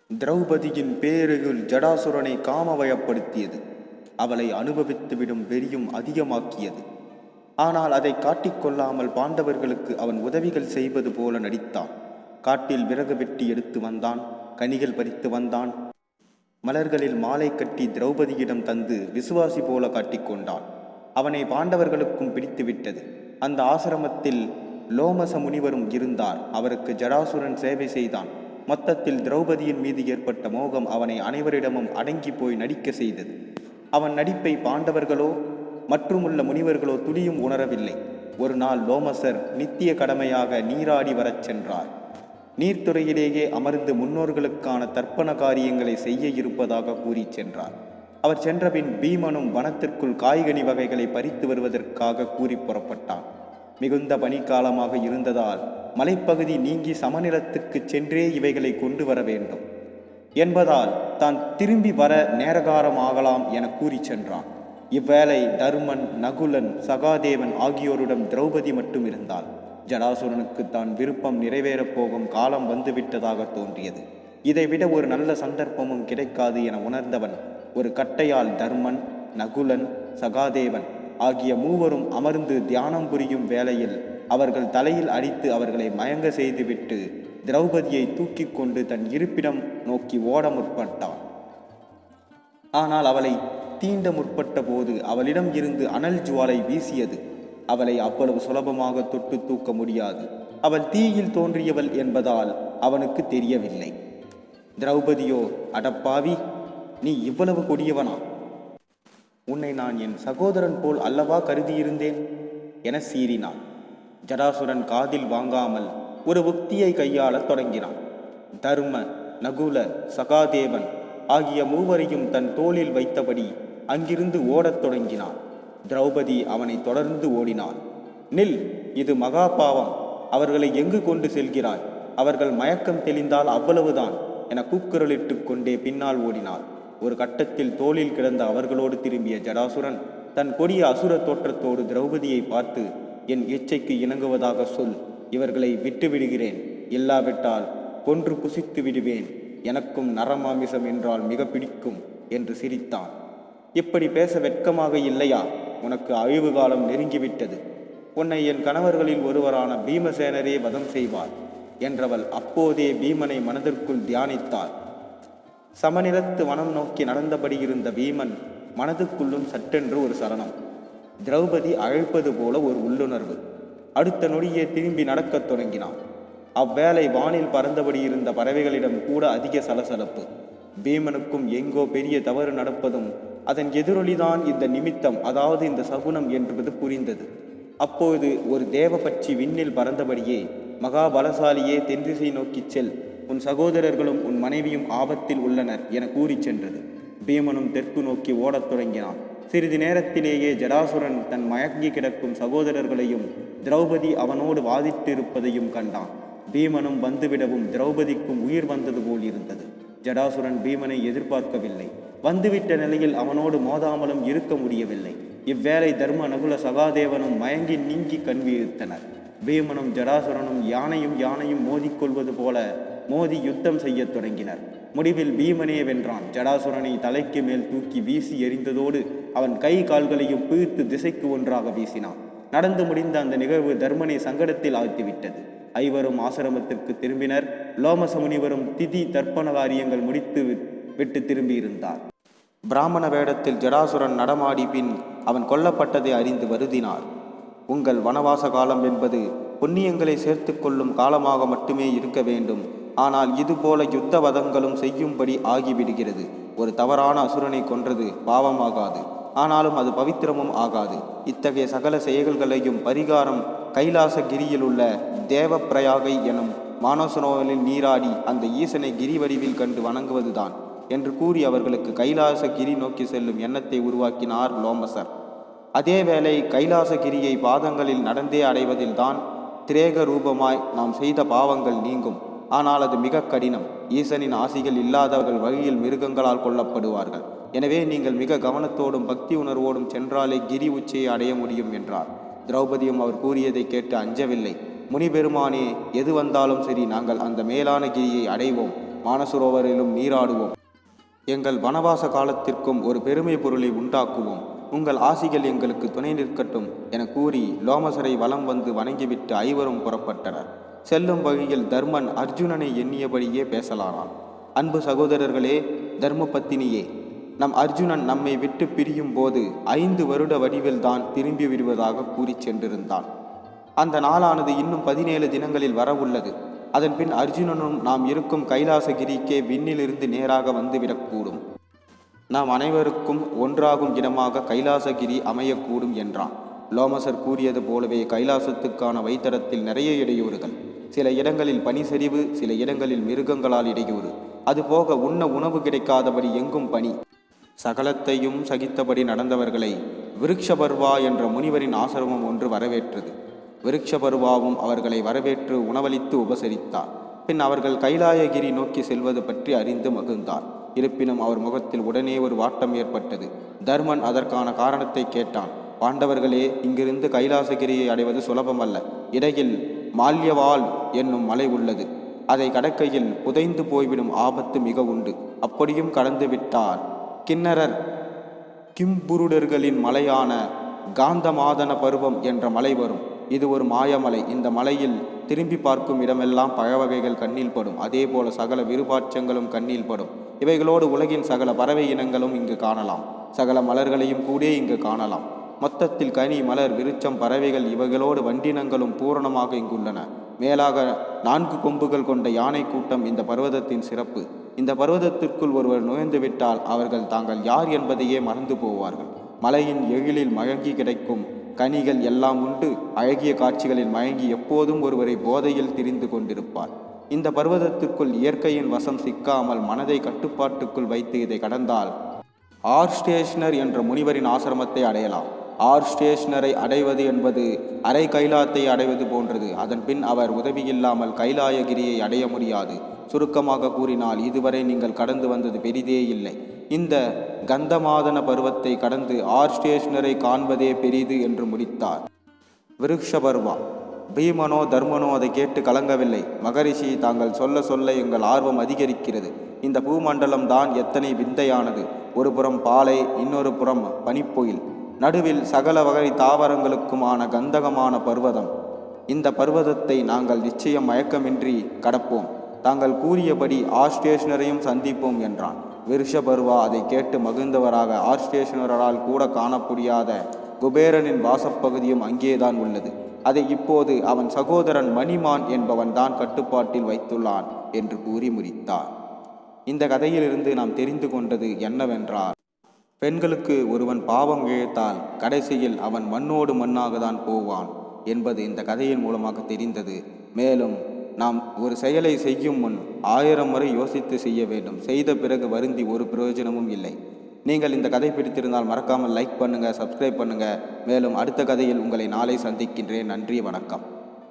திரௌபதியின் பேருகில் ஜடாசுரனை காமவயப்படுத்தியது. அவளை அனுபவித்துவிடும் வெறியும் அதிகமாக்கியது. ஆனால் அதை காட்டிக்கொள்ளாமல் பாண்டவர்களுக்கு அவன் உதவிகள் செய்வது போல நடித்தான். காட்டில் விறகு வெட்டி எடுத்து வந்தான், கனிகள் பறித்து வந்தான், மலர்களில் மாலை கட்டி திரௌபதியிடம் தந்து விசுவாசி போல காட்டிக்கொண்டான். அவனை பாண்டவர்களுக்கும் பிடித்துவிட்டது. அந்த ஆசிரமத்தில் லோமச முனிவரும் இருந்தார். அவருக்கு ஜடாசுரன் சேவை செய்தான். மொத்தத்தில் திரௌபதியின் மீது ஏற்பட்ட மோகம் அவனை அனைவரிடமும் அடங்கி போய் நடிக்க செய்தது. அவன் நடிப்பை பாண்டவர்களோ மற்றுமுள்ள முனிவர்களோ துளியும் உணரவில்லை. ஒரு நாள் லோமசர் நித்திய கடமையாக நீராடி வரச் சென்றார். நீர்த்துறையிலேயே அமர்ந்து முன்னோர்களுக்கான தர்ப்பண காரியங்களை செய்ய இருப்பதாக கூறி சென்றார். அவர் சென்றபின் பீமனும் வனத்திற்குள் காய்கனி வகைகளை பறித்து வருவதற்காக கூறி புறப்பட்டான். மிகுந்த பனிக்காலமாக இருந்ததால் மலைப்பகுதி நீங்கி சமநிலத்துக்கு சென்றே இவைகளை கொண்டு வர வேண்டும் என்பதால் தான் திரும்பி வர நேரகாரம் ஆகலாம் என கூறி சென்றான். இவ்வேளை தருமன், நகுலன், சகாதேவன் ஆகியோரிடம் திரௌபதி மட்டும் இருந்தாள். ஜடாசுரனுக்கு தான் விருப்பம் நிறைவேறப் போகும் காலம் வந்துவிட்டதாக தோன்றியது. இதைவிட ஒரு நல்ல சந்தர்ப்பமும் கிடைக்காது என உணர்ந்தவன் ஒரு கட்டையால் தர்மன், நகுலன், சகாதேவன் ஆகிய மூவரும் அமர்ந்து தியானம் புரியும் வேளையில் அவர்கள் தலையில் அடித்து அவர்களை மயங்க செய்துவிட்டு திரௌபதியை தூக்கி கொண்டு தன் இருப்பிடம் நோக்கி ஓட முற்பட்டான். ஆனால் அவளை தீண்ட முற்பட்ட போது அவளிடம் இருந்து அனல் ஜுவாலை வீசியது. அவளை அவ்வளவு சுலபமாக தொட்டு தூக்க முடியாது. அவள் தீயில் தோன்றியவள் என்பதால் அவனுக்கு தெரியவில்லை. திரௌபதியோ, அடப்பாவி, நீ இவ்வளவு கொடியவனா? உன்னை நான் என் சகோதரன் போல் அல்லவா கருதியிருந்தேன் என சீறினான். ஜடாசுரன் காதில் வாங்காமல் ஒரு உக்தியை கையாளத் தொடங்கினான். தர்ம, நகுல, சகாதேவன் ஆகிய மூவரையும் தன் தோளில் வைத்தபடி அங்கிருந்து ஓடத் தொடங்கினான். திரௌபதி அவனை தொடர்ந்து ஓடினாள். நில், இது மகா பாவம். அவர்களை எங்கு கொண்டு செல்கிறாய்? அவர்கள் மயக்கம் தெளிந்தால் அவ்வளவுதான் என கூக்குரலிட்டு கொண்டே பின்னால் ஓடினாள். ஒரு கட்டத்தில் தோளில் கிடந்த அவர்களோடு திரும்பிய ஜடாசுரன் தன் கொடிய அசுர தோற்றத்தோடு திரௌபதியை பார்த்து, என் இச்சைக்கு இணங்குவதாக சொல், இவர்களை விட்டு விடுகிறேன், இல்லாவிட்டால் கொன்று குசித்து விடுவேன், எனக்கும் நரமாமிசம் என்றால் மிக பிடிக்கும் என்று சிரித்தான். இப்படி பேச வெட்கமாக இல்லையா? உனக்கு அழிவு காலம் நெருங்கிவிட்டது. உன்னை என் கணவர்களில் ஒருவரான பீமசேனரே வதம் செய்வார் என்றவள் அப்போதே பீமனை மனதிற்குள் தியானித்தாள். சமநிலத்து வனம் நோக்கி நடந்தபடி இருந்த பீமன் மனதுக்குள்ளும் சட்டென்று ஒரு சலனம். திரௌபதி அழைப்பது போல ஒரு உள்ளுணர்வு. அடுத்த நொடியே திரும்பி நடக்கத் தொடங்கினான். அவ்வேளை வானில் பறந்தபடி இருந்த பறவைகளிடம் கூட அதிக சலசலப்பு. பீமனுக்கும் எங்கோ பெரிய தவறு நடப்பதும் அதன் எதிரொலிதான் இந்த நிமித்தம், அதாவது இந்த சகுனம் என்பது புரிந்தது. அப்போது ஒரு தேவபட்சி விண்ணில் பறந்தபடியே, மகாபலசாலியே, தென்திசை நோக்கி செல், உன் சகோதரர்களும் உன் மனைவியும் ஆபத்தில் உள்ளனர் என கூறி சென்றது. பீமனும் தெற்கு நோக்கி ஓடத் தொடங்கினான். சிறிது நேரத்திலேயே ஜடாசுரன் தன் மயங்கி கிடக்கும் சகோதரர்களையும் திரௌபதி அவனோடு வாதிட்டிருப்பதையும் கண்டான். பீமனும் வந்துவிடவும் திரௌபதிக்கும் உயிர் வந்தது போல் இருந்தது. ஜடாசுரன் பீமனை எதிர்பார்க்கவில்லை. வந்துவிட்ட நிலையில் அவனோடு மோதாமலும் இருக்க முடியவில்லை. இவ்வேளை தர்ம, நகுல, சகாதேவனும் மயங்கி நீங்கி கண்விழித்தனர். பீமனும் ஜடாசுரனும் யானையும் மோதிக்கொள்வது போல மோதி யுத்தம் செய்ய தொடங்கினர். முடிவில் பீமனே வென்றான். ஜடாசுரனை தலைக்கு மேல் தூக்கி வீசி எறிந்ததோடு அவன் கை கால்களையும் பிரித்து திசைக்கு ஒன்றாக வீசினான். நடந்து முடிந்த அந்த நிகழ்வு தர்மனை சங்கடத்தில் ஆழ்த்திவிட்டது. ஐவரும் ஆசிரமத்திற்கு திரும்பினர். லோமச முனிவரும் திதி தர்ப்பண காரியங்கள் முடித்து விட்டு திரும்பியிருந்தார். பிராமண வேடத்தில் ஜடாசுரன் நடமாடி பின் அவன் கொல்லப்பட்டதை அறிந்து வருந்தினார். உங்கள் வனவாச காலம் என்பது புண்ணியங்களை சேர்த்து கொள்ளும் காலமாக மட்டுமே இருக்க வேண்டும். ஆனால் இதுபோல யுத்த வதங்களும் செய்யும்படி ஆகிவிடுகிறது. ஒரு தவறான அசுரனை கொன்றது பாவமாகாது, ஆனாலும் அது பவித்திரமும் ஆகாது. இத்தகைய சகல செயல்களையும் பரிகாரம் கைலாசகிரியில் உள்ள தேவப்பிரயாகை எனும் மானசனோலில் நீராடி அந்த ஈசனை கிரி வடிவில் கண்டு வணங்குவதுதான் என்று கூறி அவர்களுக்கு கைலாசகிரி நோக்கி செல்லும் எண்ணத்தை உருவாக்கினார் லோமசர். அதேவேளை கைலாசகிரியை பாதங்களில் நடந்தே அடைவதில்தான் திரேக ரூபமாய் நாம் செய்த பாவங்கள் நீங்கும். ஆனால் அது மிக கடினம். ஈசனின் ஆசிகள் இல்லாதவர்கள் வழியில் மிருகங்களால் கொல்லப்படுவார்கள். எனவே நீங்கள் மிக கவனத்தோடும் பக்தி உணர்வோடும் சென்றாலே கிரி உச்சியை அடைய முடியும் என்றார். திரௌபதியும் அவர் கூறியதை கேட்டு அஞ்சவில்லை. முனிபெருமானே, எது வந்தாலும் சரி, நாங்கள் அந்த மேலான கிரியை அடைவோம். மானசரோவரிலும் நீராடுவோம். எங்கள் வனவாச காலத்திற்கும் ஒரு பெருமை பொருளை உண்டாக்குவோம். உங்கள் ஆசிகள் எங்களுக்கு துணை நிற்கட்டும் என கூறி லோமசரை வலம் வந்து வணங்கிவிட்டு ஐவரும் புறப்பட்டனர். செல்லும் வழியில் தர்மன் அர்ஜுனனை எண்ணியபடியே பேசலானான். அன்பு சகோதரர்களே, தர்மபத்தினியே, நம் அர்ஜுனன் நம்மை விட்டு பிரியும் போது 5 வருட வடிவில்தான் திரும்பி விடுவதாக கூறி சென்றிருந்தான். அந்த நாளானது இன்னும் 17 தினங்களில் வரவுள்ளது. அதன் பின் அர்ஜுனனும் நாம் இருக்கும் கைலாசகிரிக்கே விண்ணிலிருந்து நேராக வந்துவிடக்கூடும். நாம் அனைவருக்கும் ஒன்றாகும் இடமாக கைலாசகிரி அமையக்கூடும் என்றான். லோமசர் கூறியது போலவே கைலாசத்துக்கான வைத்தடத்தில் நிறைய இடையூறுகள். சில இடங்களில் பனிசரிவு, சில இடங்களில் மிருகங்களால் இடையூறு. அதுபோக உண்ண உணவு கிடைக்காதபடி எங்கும் பனி. சகலத்தையும் சகித்தபடி நடந்தவர்களை விருக்ஷபர்வா என்ற முனிவரின் ஆசிரமம் ஒன்று வரவேற்றது. விருக்ஷபர்வாவும் அவர்களை வரவேற்று உணவளித்து உபசரித்தார். பின் அவர்கள் கைலாயகிரி நோக்கி செல்வது பற்றி அறிந்து மகிழ்ந்தார். இருப்பினும் அவர் முகத்தில் உடனே ஒரு வாட்டம் ஏற்பட்டது. தர்மன் அதற்கான காரணத்தை கேட்டான். பாண்டவர்களே, இங்கிருந்து கைலாசகிரியை அடைவது சுலபமல்ல. இடையில் மால்யவால் என்னும் மலை உள்ளது. அதை கடக்கையில் புதைந்து போய்விடும் ஆபத்து மிக உண்டு. அப்படியும் கடந்து விட்டால் கிண்ணரர் கிம்புருடர்களின் மலையான காந்தமாதன பருவம் என்ற மலை வரும். இது ஒரு மாயமலை. இந்த மலையில் திரும்பி பார்க்கும் இடமெல்லாம் பழவகைகள் கண்ணில் படும். அதே போல சகல விருபாட்சங்களும் கண்ணில் படும். இவைகளோடு உலகின் சகல பறவை இனங்களும் இங்கு காணலாம். சகல மலர்களையும் கூட இங்கு காணலாம். மொத்தத்தில் கனி, மலர், விருட்சம், பறவைகள் இவைகளோடு வண்டினங்களும் பூரணமாக இங்குள்ளன. மேலாக 4 கொம்புகள் கொண்ட யானை கூட்டம் இந்த பர்வதத்தின் சிறப்பு. இந்த பர்வதத்திற்குள் ஒருவர் நுழைந்துவிட்டால் அவர்கள் தாங்கள் யார் என்பதையே மறந்து போவார்கள். மலையின் எழிலில் மயங்கி கிடைக்கும் கனிகள் எல்லாம் உண்டு. அழகிய காட்சிகளில் மயங்கி எப்போதும் ஒருவரை போதையில் திரிந்து கொண்டிருப்பார். இந்த பர்வதத்திற்குள் இயற்கையின் வசம் சிக்காமல் மனதை கட்டுப்பாட்டுக்குள் வைத்து இதை கடந்தால் ஆர்ஸ்டேஷனர் என்ற முனிவரின் ஆசிரமத்தை அடையலாம். ஆர்ஸ்டேஷனரை அடைவது என்பது அரை கைலாத்தை அடைவது போன்றது. அதன் பின் அவர் உதவியில்லாமல் கைலாயகிரியை அடைய முடியாது. சுருக்கமாக கூறினால், இதுவரை நீங்கள் கடந்து வந்தது பெரிதே இல்லை. இந்த கந்தமாதன பருவத்தை கடந்து ஆர்ஸ்டேஷனரை காண்பதே பெரிது என்று முடித்தார். விருக்ஷபர்வா. பீமனோ தர்மனோ அதை கேட்டு கலங்கவில்லை. மகரிஷி, தாங்கள் சொல்ல சொல்ல எங்கள் ஆர்வம் அதிகரிக்கிறது. இந்த பூமண்டலம் தான் எத்தனை விந்தையானது. ஒரு புறம் பாலை, இன்னொரு புறம் பனிப்பொயில், நடுவில் சகல வகை தாவரங்களுக்குமான கந்தகமான பர்வதம். இந்த பர்வதத்தை நாங்கள் நிச்சயம் மயக்கமின்றி கடப்போம். தாங்கள் கூறியபடி ஆர்ஸ்டேஷனரையும் சந்திப்போம் என்றான். விருஷபர்வா அதை கேட்டு மகிழ்ந்தவராக, ஆர்ஸ்டேஷனரால் கூட காணப்படியாத குபேரனின் வாசப்பகுதியும் அங்கேதான் உள்ளது. அதை இப்போது அவன் சகோதரன் மணிமான் என்பவன் தான் கட்டுப்பாட்டில் வைத்துள்ளான் என்று கூறி முடித்தார். இந்த கதையிலிருந்து நாம் தெரிந்து கொண்டது என்னவென்றால், பெண்களுக்கு ஒருவன் பாவம் இழைத்தால் கடைசியில் அவன் மண்ணோடு மண்ணாக தான் போவான் என்பது இந்த கதையின் மூலமாக தெரிந்தது. மேலும் நாம் ஒரு செயலை செய்யும் முன் 1000 முறை யோசித்து செய்ய வேண்டும். செய்த பிறகு வருந்தி ஒரு பிரயோஜனமும் இல்லை. நீங்கள் இந்த கதை பிடித்திருந்தால் மறக்காமல் லைக் பண்ணுங்கள், சப்ஸ்கிரைப் பண்ணுங்கள். மேலும் அடுத்த கதையில் உங்களை நாளை சந்திக்கின்றேன். நன்றி, வணக்கம்.